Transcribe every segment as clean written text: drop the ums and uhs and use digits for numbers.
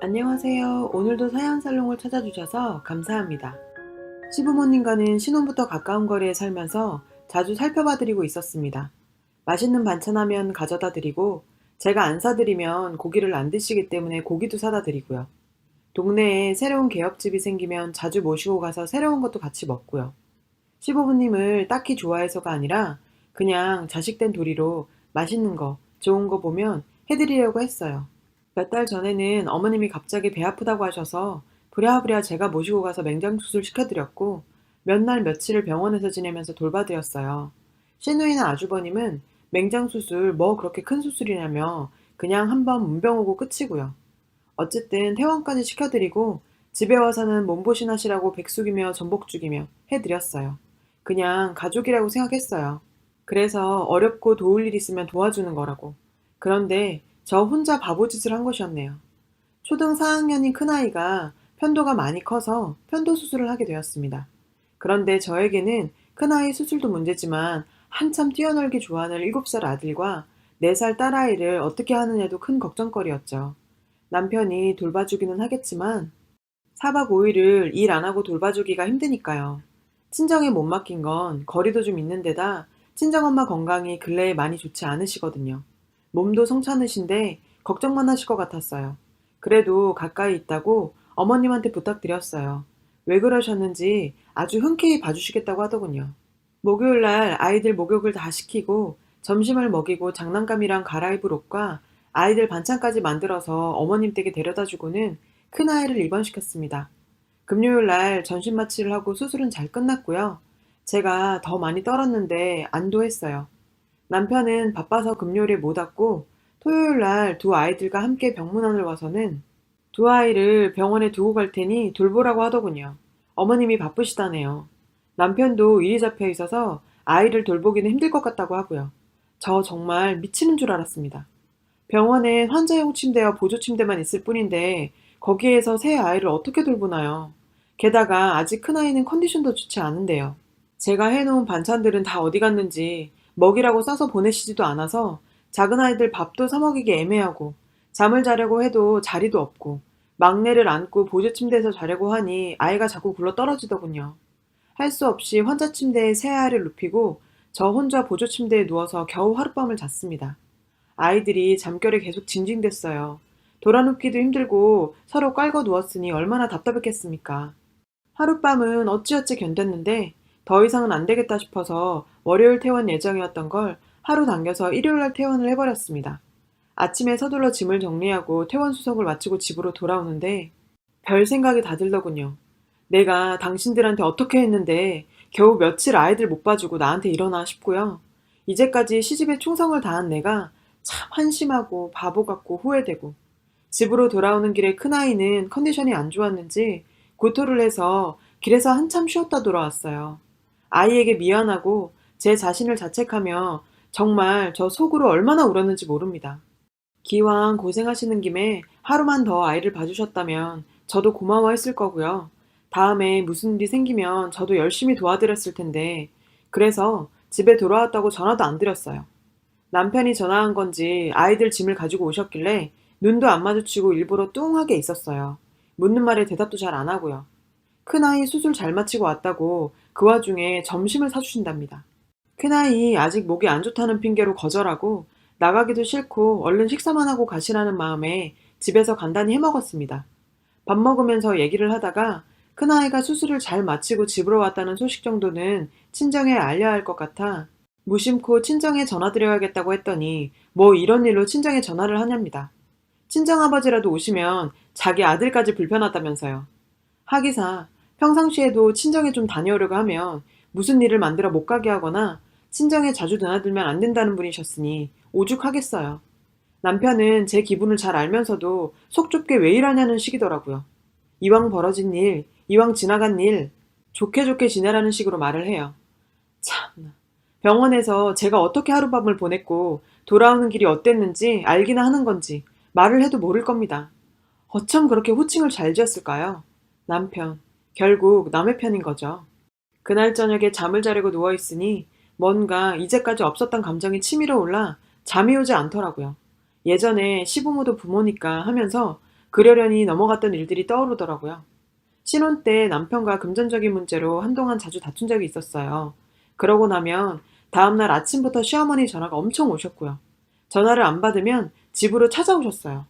안녕하세요. 오늘도 사연살롱을 찾아주셔서 감사합니다. 시부모님과는 신혼부터 가까운 거리에 살면서 자주 살펴봐드리고 있었습니다. 맛있는 반찬하면 가져다 드리고, 제가 안 사드리면 고기를 안 드시기 때문에 고기도 사다 드리고요. 동네에 새로운 개업집이 생기면 자주 모시고 가서 새로운 것도 같이 먹고요. 시부모님을 딱히 좋아해서가 아니라 그냥 자식된 도리로 맛있는 거, 좋은 거 보면 해드리려고 했어요. 몇 달 전에는 어머님이 갑자기 배 아프다고 하셔서 부랴부랴 제가 모시고 가서 맹장수술 시켜드렸고 몇 날 며칠을 병원에서 지내면서 돌봐드렸어요. 시누이나 아주버님은 맹장수술 뭐 그렇게 큰 수술이냐며 그냥 한번 문병 오고 끝이고요. 어쨌든 퇴원까지 시켜드리고 집에 와서는 몸보신 하시라고 백숙이며 전복죽이며 해드렸어요. 그냥 가족이라고 생각했어요. 그래서 어렵고 도울 일 있으면 도와주는 거라고. 그런데 저 혼자 바보짓을 한 것이었네요. 초등 4학년인 큰아이가 편도가 많이 커서 편도 수술을 하게 되었습니다. 그런데 저에게는 큰아이 수술도 문제지만 한참 뛰어놀기 좋아하는 7살 아들과 4살 딸아이를 어떻게 하느냐도 큰 걱정거리였죠. 남편이 돌봐주기는 하겠지만 4박 5일을 일 안 하고 돌봐주기가 힘드니까요. 친정에 못 맡긴 건 거리도 좀 있는 데다 친정엄마 건강이 근래에 많이 좋지 않으시거든요. 몸도 성찬으신데 걱정만 하실 것 같았어요. 그래도 가까이 있다고 어머님한테 부탁드렸어요. 왜 그러셨는지 아주 흔쾌히 봐주시겠다고 하더군요. 목요일날 아이들 목욕을 다 시키고 점심을 먹이고 장난감이랑 갈아입을 옷과 아이들 반찬까지 만들어서 어머님 댁에 데려다 주고는 큰아이를 입원시켰습니다. 금요일날 전신 마취를 하고 수술은 잘 끝났고요. 제가 더 많이 떨었는데 안도했어요. 남편은 바빠서 금요일에 못 왔고 토요일날 두 아이들과 함께 병문안을 와서는 두 아이를 병원에 두고 갈 테니 돌보라고 하더군요. 어머님이 바쁘시다네요. 남편도 일이 잡혀 있어서 아이를 돌보기는 힘들 것 같다고 하고요. 저 정말 미치는 줄 알았습니다. 병원엔 환자용 침대와 보조 침대만 있을 뿐인데 거기에서 새 아이를 어떻게 돌보나요? 게다가 아직 큰아이는 컨디션도 좋지 않은데요. 제가 해놓은 반찬들은 다 어디 갔는지 먹이라고 싸서 보내시지도 않아서 작은 아이들 밥도 사 먹이기 애매하고 잠을 자려고 해도 자리도 없고 막내를 안고 보조 침대에서 자려고 하니 아이가 자꾸 굴러 떨어지더군요. 할 수 없이 환자 침대에 새 아이를 눕히고 저 혼자 보조 침대에 누워서 겨우 하룻밤을 잤습니다. 아이들이 잠결에 계속 징징댔어요. 돌아눕기도 힘들고 서로 깔고 누웠으니 얼마나 답답했겠습니까. 하룻밤은 어찌어찌 견뎠는데 더 이상은 안 되겠다 싶어서 월요일 퇴원 예정이었던 걸 하루 당겨서 일요일날 퇴원을 해버렸습니다. 아침에 서둘러 짐을 정리하고 퇴원 수속을 마치고 집으로 돌아오는데 별 생각이 다 들더군요. 내가 당신들한테 어떻게 했는데 겨우 며칠 아이들 못 봐주고 나한테 이러나 싶고요. 이제까지 시집에 충성을 다한 내가 참 한심하고 바보 같고 후회되고 집으로 돌아오는 길에 큰아이는 컨디션이 안 좋았는지 구토를 해서 길에서 한참 쉬었다 돌아왔어요. 아이에게 미안하고 제 자신을 자책하며 정말 저 속으로 얼마나 울었는지 모릅니다. 기왕 고생하시는 김에 하루만 더 아이를 봐주셨다면 저도 고마워했을 거고요. 다음에 무슨 일이 생기면 저도 열심히 도와드렸을 텐데 그래서 집에 돌아왔다고 전화도 안 드렸어요. 남편이 전화한 건지 아이들 짐을 가지고 오셨길래 눈도 안 마주치고 일부러 뚱하게 있었어요. 묻는 말에 대답도 잘 안 하고요. 큰아이 수술 잘 마치고 왔다고 그 와중에 점심을 사주신답니다. 큰아이 아직 목이 안 좋다는 핑계로 거절하고 나가기도 싫고 얼른 식사만 하고 가시라는 마음에 집에서 간단히 해먹었습니다. 밥 먹으면서 얘기를 하다가 큰아이가 수술을 잘 마치고 집으로 왔다는 소식 정도는 친정에 알려야 할 것 같아 무심코 친정에 전화드려야겠다고 했더니 뭐 이런 일로 친정에 전화를 하렵니다. 친정아버지라도 오시면 자기 아들까지 불편하다면서요. 하기사 평상시에도 친정에 좀 다녀오려고 하면 무슨 일을 만들어 못 가게 하거나 친정에 자주 드나들면 안 된다는 분이셨으니 오죽하겠어요. 남편은 제 기분을 잘 알면서도 속 좁게 왜 이러냐는 식이더라고요. 이왕 벌어진 일, 이왕 지나간 일, 좋게 좋게 지내라는 식으로 말을 해요. 참나. 병원에서 제가 어떻게 하룻밤을 보냈고 돌아오는 길이 어땠는지 알기나 하는 건지 말을 해도 모를 겁니다. 어쩜 그렇게 호칭을 잘 지었을까요? 남편. 결국 남의 편인 거죠. 그날 저녁에 잠을 자려고 누워있으니 뭔가 이제까지 없었던 감정이 치밀어 올라 잠이 오지 않더라고요. 예전에 시부모도 부모니까 하면서 그러려니 넘어갔던 일들이 떠오르더라고요. 신혼 때 남편과 금전적인 문제로 한동안 자주 다툰 적이 있었어요. 그러고 나면 다음날 아침부터 시어머니 전화가 엄청 오셨고요. 전화를 안 받으면 집으로 찾아오셨어요.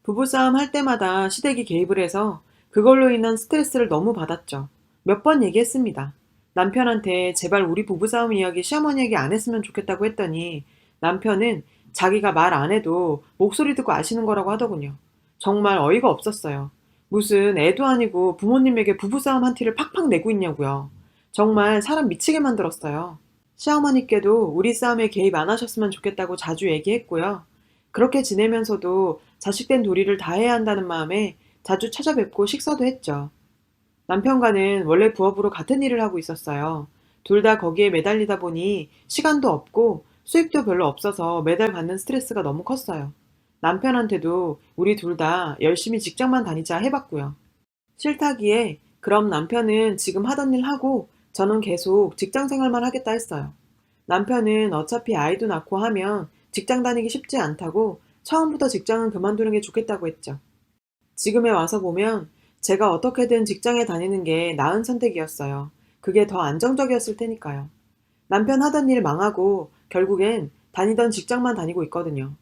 부부싸움 할 때마다 시댁이 개입을 해서 그걸로 인한 스트레스를 너무 받았죠. 몇 번 얘기했습니다. 남편한테 제발 우리 부부싸움 이야기 시어머니에게 안 했으면 좋겠다고 했더니 남편은 자기가 말 안 해도 목소리 듣고 아시는 거라고 하더군요. 정말 어이가 없었어요. 무슨 애도 아니고 부모님에게 부부싸움 한 티를 팍팍 내고 있냐고요. 정말 사람 미치게 만들었어요. 시어머니께도 우리 싸움에 개입 안 하셨으면 좋겠다고 자주 얘기했고요. 그렇게 지내면서도 자식된 도리를 다해야 한다는 마음에 자주 찾아뵙고 식사도 했죠. 남편과는 원래 부업으로 같은 일을 하고 있었어요. 둘 다 거기에 매달리다 보니 시간도 없고 수입도 별로 없어서 매달 받는 스트레스가 너무 컸어요. 남편한테도 우리 둘 다 열심히 직장만 다니자 해봤고요. 싫다기에 그럼 남편은 지금 하던 일 하고 저는 계속 직장 생활만 하겠다 했어요. 남편은 어차피 아이도 낳고 하면 직장 다니기 쉽지 않다고 처음부터 직장은 그만두는 게 좋겠다고 했죠. 지금에 와서 보면 제가 어떻게든 직장에 다니는 게 나은 선택이었어요. 그게 더 안정적이었을 테니까요. 남편 하던 일 망하고 결국엔 다니던 직장만 다니고 있거든요.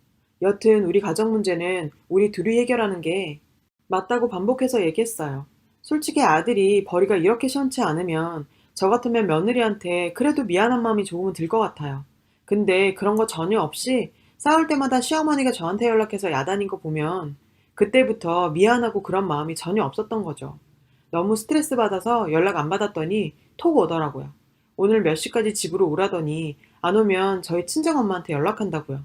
여튼 우리 가정 문제는 우리 둘이 해결하는 게 맞다고 반복해서 얘기했어요. 솔직히 아들이 벌이가 이렇게 시원치 않으면 저 같으면 며느리한테 그래도 미안한 마음이 조금은 들 것 같아요. 근데 그런 거 전혀 없이 싸울 때마다 시어머니가 저한테 연락해서 야단인 거 보면 그때부터 미안하고 그런 마음이 전혀 없었던 거죠. 너무 스트레스 받아서 연락 안 받았더니 톡 오더라고요. 오늘 몇 시까지 집으로 오라더니 안 오면 저희 친정엄마한테 연락한다고요.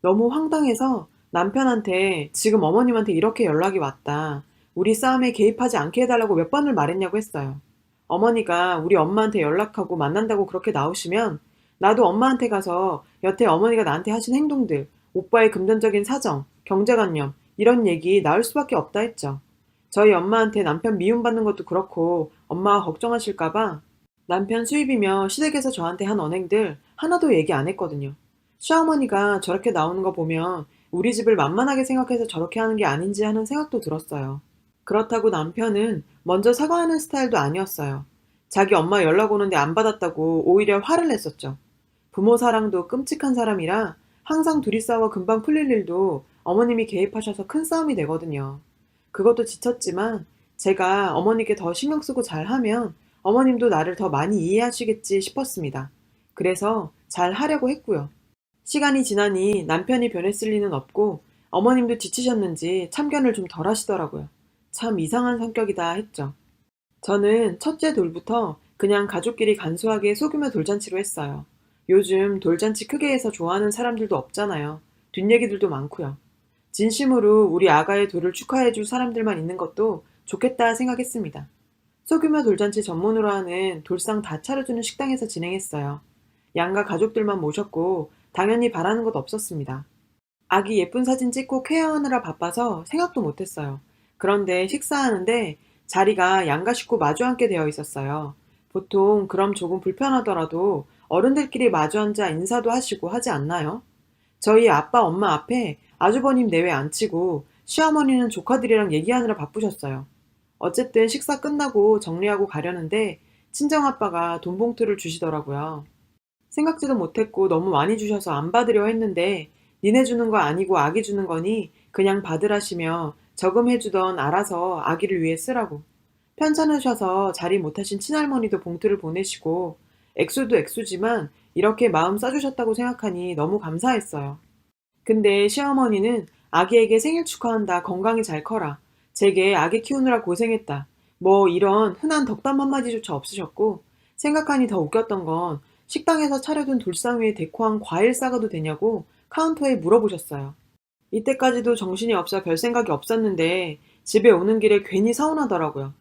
너무 황당해서 남편한테 지금 어머님한테 이렇게 연락이 왔다. 우리 싸움에 개입하지 않게 해달라고 몇 번을 말했냐고 했어요. 어머니가 우리 엄마한테 연락하고 만난다고 그렇게 나오시면 나도 엄마한테 가서 여태 어머니가 나한테 하신 행동들, 오빠의 금전적인 사정, 경제관념 이런 얘기 나올 수밖에 없다 했죠. 저희 엄마한테 남편 미움받는 것도 그렇고 엄마가 걱정하실까봐 남편 수입이며 시댁에서 저한테 한 언행들 하나도 얘기 안 했거든요. 시어머니가 저렇게 나오는 거 보면 우리 집을 만만하게 생각해서 저렇게 하는 게 아닌지 하는 생각도 들었어요. 그렇다고 남편은 먼저 사과하는 스타일도 아니었어요. 자기 엄마 연락 오는데 안 받았다고 오히려 화를 냈었죠. 부모 사랑도 끔찍한 사람이라 항상 둘이 싸워 금방 풀릴 일도 어머님이 개입하셔서 큰 싸움이 되거든요. 그것도 지쳤지만 제가 어머니께 더 신경 쓰고 잘하면 어머님도 나를 더 많이 이해하시겠지 싶었습니다. 그래서 잘 하려고 했고요. 시간이 지나니 남편이 변했을 리는 없고 어머님도 지치셨는지 참견을 좀 덜 하시더라고요. 참 이상한 성격이다 했죠. 저는 첫째 돌부터 그냥 가족끼리 간소하게 소규모 돌잔치로 했어요. 요즘 돌잔치 크게 해서 좋아하는 사람들도 없잖아요. 뒷얘기들도 많고요. 진심으로 우리 아가의 돌을 축하해줄 사람들만 있는 것도 좋겠다 생각했습니다. 소규모 돌잔치 전문으로 하는 돌상 다 차려주는 식당에서 진행했어요. 양가 가족들만 모셨고 당연히 바라는 것 없었습니다. 아기 예쁜 사진 찍고 쾌어하느라 바빠서 생각도 못했어요. 그런데 식사하는데 자리가 양가 식구 마주 앉게 되어 있었어요. 보통 그럼 조금 불편하더라도 어른들끼리 마주 앉아 인사도 하시고 하지 않나요? 저희 아빠 엄마 앞에 아주버님 내외 앉히고 시어머니는 조카들이랑 얘기하느라 바쁘셨어요. 어쨌든 식사 끝나고 정리하고 가려는데 친정아빠가 돈 봉투를 주시더라고요. 생각지도 못했고 너무 많이 주셔서 안 받으려 했는데 니네 주는 거 아니고 아기 주는 거니 그냥 받으라시며 저금해주던 알아서 아기를 위해 쓰라고. 편찮으셔서 자리 못하신 친할머니도 봉투를 보내시고 액수도 액수지만 이렇게 마음 써주셨다고 생각하니 너무 감사했어요. 근데 시어머니는 아기에게 생일 축하한다, 건강히 잘 커라, 제게 아기 키우느라 고생했다, 뭐 이런 흔한 덕담 한마디조차 없으셨고 생각하니 더 웃겼던 건 식당에서 차려둔 돌상 위에 데코한 과일 싸가도 되냐고 카운터에 물어보셨어요. 이때까지도 정신이 없어 별 생각이 없었는데 집에 오는 길에 괜히 서운하더라고요.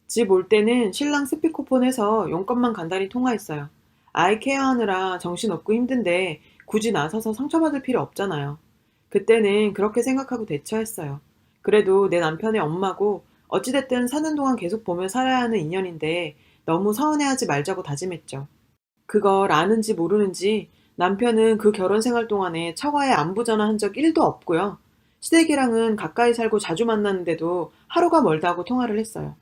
집 올 때는 신랑 스피커폰 해서 용건만 간단히 통화했어요. 아이 케어하느라 정신없고 힘든데 굳이 나서서 상처받을 필요 없잖아요. 그때는 그렇게 생각하고 대처했어요. 그래도 내 남편의 엄마고 어찌됐든 사는 동안 계속 보며 살아야 하는 인연인데 너무 서운해하지 말자고 다짐했죠. 그걸 아는지 모르는지 남편은 그 결혼 생활 동안에 처가에 안부 전화한 적 1도 없고요. 시댁이랑은 가까이 살고 자주 만났는데도 하루가 멀다 하고 통화를 했어요.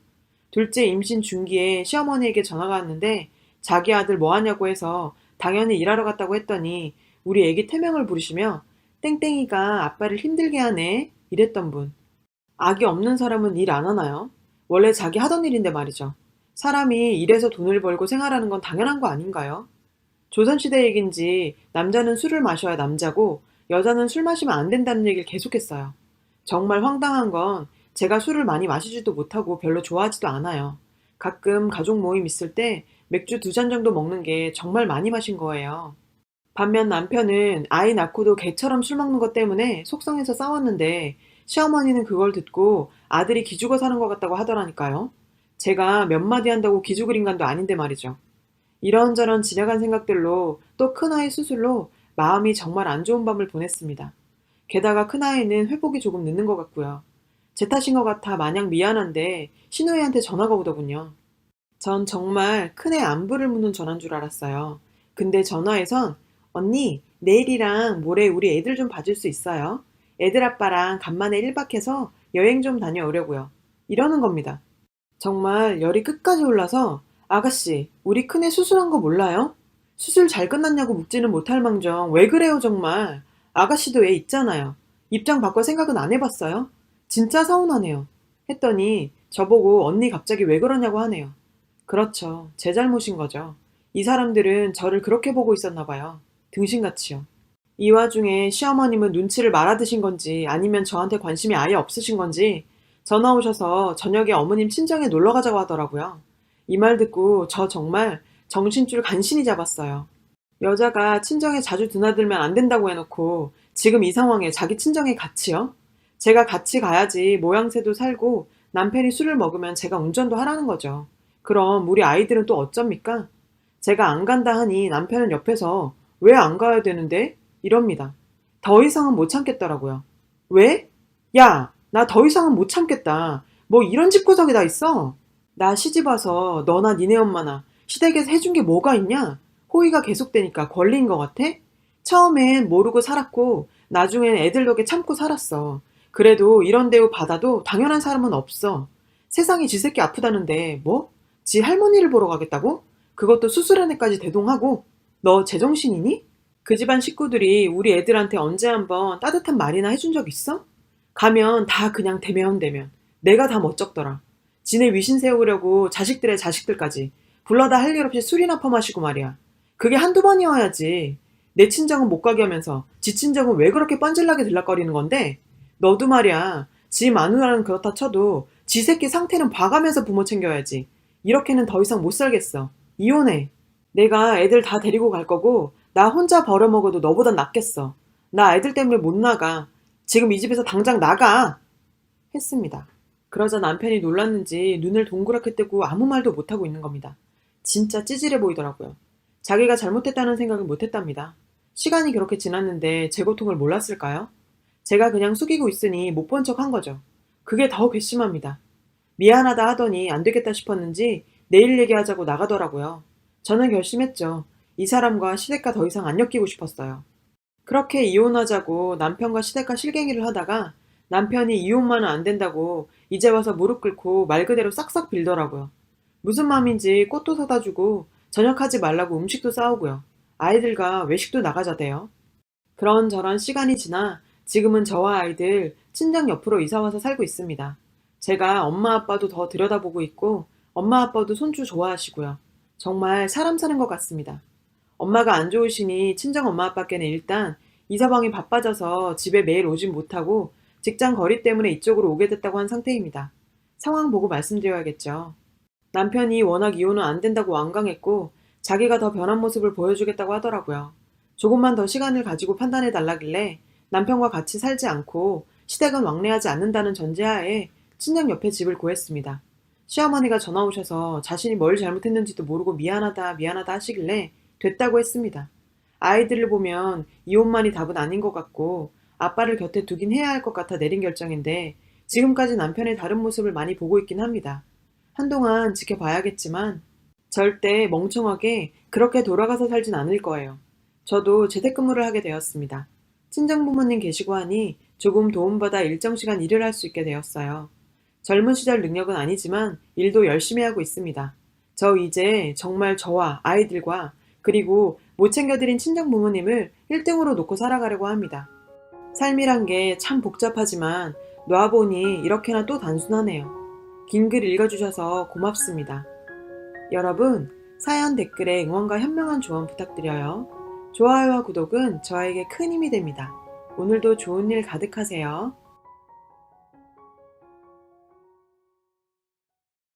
둘째 임신 중기에 시어머니에게 전화가 왔는데 자기 아들 뭐 하냐고 해서 당연히 일하러 갔다고 했더니 우리 애기 태명을 부르시며 땡땡이가 아빠를 힘들게 하네 이랬던 분. 아기 없는 사람은 일 안 하나요? 원래 자기 하던 일인데 말이죠. 사람이 일해서 돈을 벌고 생활하는 건 당연한 거 아닌가요? 조선시대 얘긴지 남자는 술을 마셔야 남자고 여자는 술 마시면 안 된다는 얘기를 계속했어요. 정말 황당한 건 제가 술을 많이 마시지도 못하고 별로 좋아하지도 않아요. 가끔 가족 모임 있을 때 맥주 2잔 정도 먹는 게 정말 많이 마신 거예요. 반면 남편은 아이 낳고도 개처럼 술 먹는 것 때문에 속상해서 싸웠는데 시어머니는 그걸 듣고 아들이 기죽어 사는 것 같다고 하더라니까요. 제가 몇 마디 한다고 기죽을 인간도 아닌데 말이죠. 이런저런 지나간 생각들로 또 큰아이 수술로 마음이 정말 안 좋은 밤을 보냈습니다. 게다가 큰아이는 회복이 조금 늦는 것 같고요. 제 탓인 것 같아 마냥 미안한데 신우이한테 전화가 오더군요. 전 정말 큰애 안부를 묻는 전화인 줄 알았어요. 근데 전화에선 언니 내일이랑 모레 우리 애들 좀 봐줄 수 있어요? 애들 아빠랑 간만에 1박 해서 여행 좀 다녀오려고요. 이러는 겁니다. 정말 열이 끝까지 올라서 아가씨 우리 큰애 수술한 거 몰라요? 수술 잘 끝났냐고 묻지는 못할 망정 왜 그래요 정말. 아가씨도 애 있잖아요. 입장 바꿔 생각은 안 해봤어요? 진짜 서운하네요. 했더니 저보고 언니 갑자기 왜 그러냐고 하네요. 그렇죠. 제 잘못인 거죠. 이 사람들은 저를 그렇게 보고 있었나 봐요. 등신같이요. 이 와중에 시어머님은 눈치를 말아드신 건지 아니면 저한테 관심이 아예 없으신 건지 전화 오셔서 저녁에 어머님 친정에 놀러 가자고 하더라고요. 이 말 듣고 저 정말 정신줄 간신히 잡았어요. 여자가 친정에 자주 드나들면 안 된다고 해놓고 지금 이 상황에 자기 친정에 같이요? 제가 같이 가야지 모양새도 살고 남편이 술을 먹으면 제가 운전도 하라는 거죠. 그럼 우리 아이들은 또 어쩝니까? 제가 안 간다 하니 남편은 옆에서 왜 안 가야 되는데? 이럽니다. 더 이상은 못 참겠더라고요. 왜? 야, 나 더 이상은 못 참겠다. 뭐 이런 집구석이 다 있어? 나 시집 와서 너나 니네 엄마나 시댁에서 해준 게 뭐가 있냐? 호의가 계속되니까 권리인 것 같아? 처음엔 모르고 살았고 나중엔 애들 덕에 참고 살았어. 그래도 이런 대우 받아도 당연한 사람은 없어. 세상이 지 새끼 아프다는데 뭐? 지 할머니를 보러 가겠다고? 그것도 수술한 애까지 대동하고? 너 제정신이니? 그 집안 식구들이 우리 애들한테 언제 한번 따뜻한 말이나 해준 적 있어? 가면 다 그냥 대면. 내가 다 멋쩍더라. 지네 위신 세우려고 자식들의 자식들까지 불러다 할 일 없이 술이나 퍼마시고 말이야. 그게 한두 번이어야지. 내 친정은 못 가게 하면서 지 친정은 왜 그렇게 뻔질나게 들락거리는 건데? 너도 말이야. 지 마누라는 그렇다 쳐도 지 새끼 상태는 봐가면서 부모 챙겨야지. 이렇게는 더 이상 못 살겠어. 이혼해. 내가 애들 다 데리고 갈 거고 나 혼자 벌어먹어도 너보단 낫겠어. 나 애들 때문에 못 나가. 지금 이 집에서 당장 나가! 했습니다. 그러자 남편이 놀랐는지 눈을 동그랗게 뜨고 아무 말도 못하고 있는 겁니다. 진짜 찌질해 보이더라고요. 자기가 잘못했다는 생각을 못했답니다. 시간이 그렇게 지났는데 제 고통을 몰랐을까요? 제가 그냥 숙이고 있으니 못 본 척 한 거죠. 그게 더 괘씸합니다. 미안하다 하더니 안 되겠다 싶었는지 내일 얘기하자고 나가더라고요. 저는 결심했죠. 이 사람과 시댁과 더 이상 안 엮이고 싶었어요. 그렇게 이혼하자고 남편과 시댁과 실갱이를 하다가 남편이 이혼만은 안 된다고 이제 와서 무릎 꿇고 말 그대로 싹싹 빌더라고요. 무슨 맘인지 꽃도 사다 주고 저녁하지 말라고 음식도 싸우고요. 아이들과 외식도 나가자대요. 그런저런 시간이 지나 지금은 저와 아이들 친정 옆으로 이사와서 살고 있습니다. 제가 엄마 아빠도 더 들여다보고 있고 엄마 아빠도 손주 좋아하시고요. 정말 사람 사는 것 같습니다. 엄마가 안 좋으시니 친정 엄마 아빠께는 일단 이사방이 바빠져서 집에 매일 오진 못하고 직장 거리 때문에 이쪽으로 오게 됐다고 한 상태입니다. 상황 보고 말씀드려야겠죠. 남편이 워낙 이혼은 안 된다고 완강했고 자기가 더 변한 모습을 보여주겠다고 하더라고요. 조금만 더 시간을 가지고 판단해 달라길래 남편과 같이 살지 않고 시댁은 왕래하지 않는다는 전제하에 친정 옆에 집을 구했습니다. 시어머니가 전화 오셔서 자신이 뭘 잘못했는지도 모르고 미안하다 하시길래 됐다고 했습니다. 아이들을 보면 이혼만이 답은 아닌 것 같고 아빠를 곁에 두긴 해야 할 것 같아 내린 결정인데 지금까지 남편의 다른 모습을 많이 보고 있긴 합니다. 한동안 지켜봐야겠지만 절대 멍청하게 그렇게 돌아가서 살진 않을 거예요. 저도 재택근무를 하게 되었습니다. 친정부모님 계시고 하니 조금 도움받아 일정 시간 일을 할 수 있게 되었어요. 젊은 시절 능력은 아니지만 일도 열심히 하고 있습니다. 저 이제 정말 저와 아이들과 그리고 못 챙겨드린 친정 부모님을 1등으로 놓고 살아가려고 합니다. 삶이란 게 참 복잡하지만 놔보니 이렇게나 또 단순하네요. 긴 글 읽어주셔서 고맙습니다. 여러분, 사연 댓글에 응원과 현명한 조언 부탁드려요. 좋아요와 구독은 저에게 큰 힘이 됩니다. 오늘도 좋은 일 가득하세요.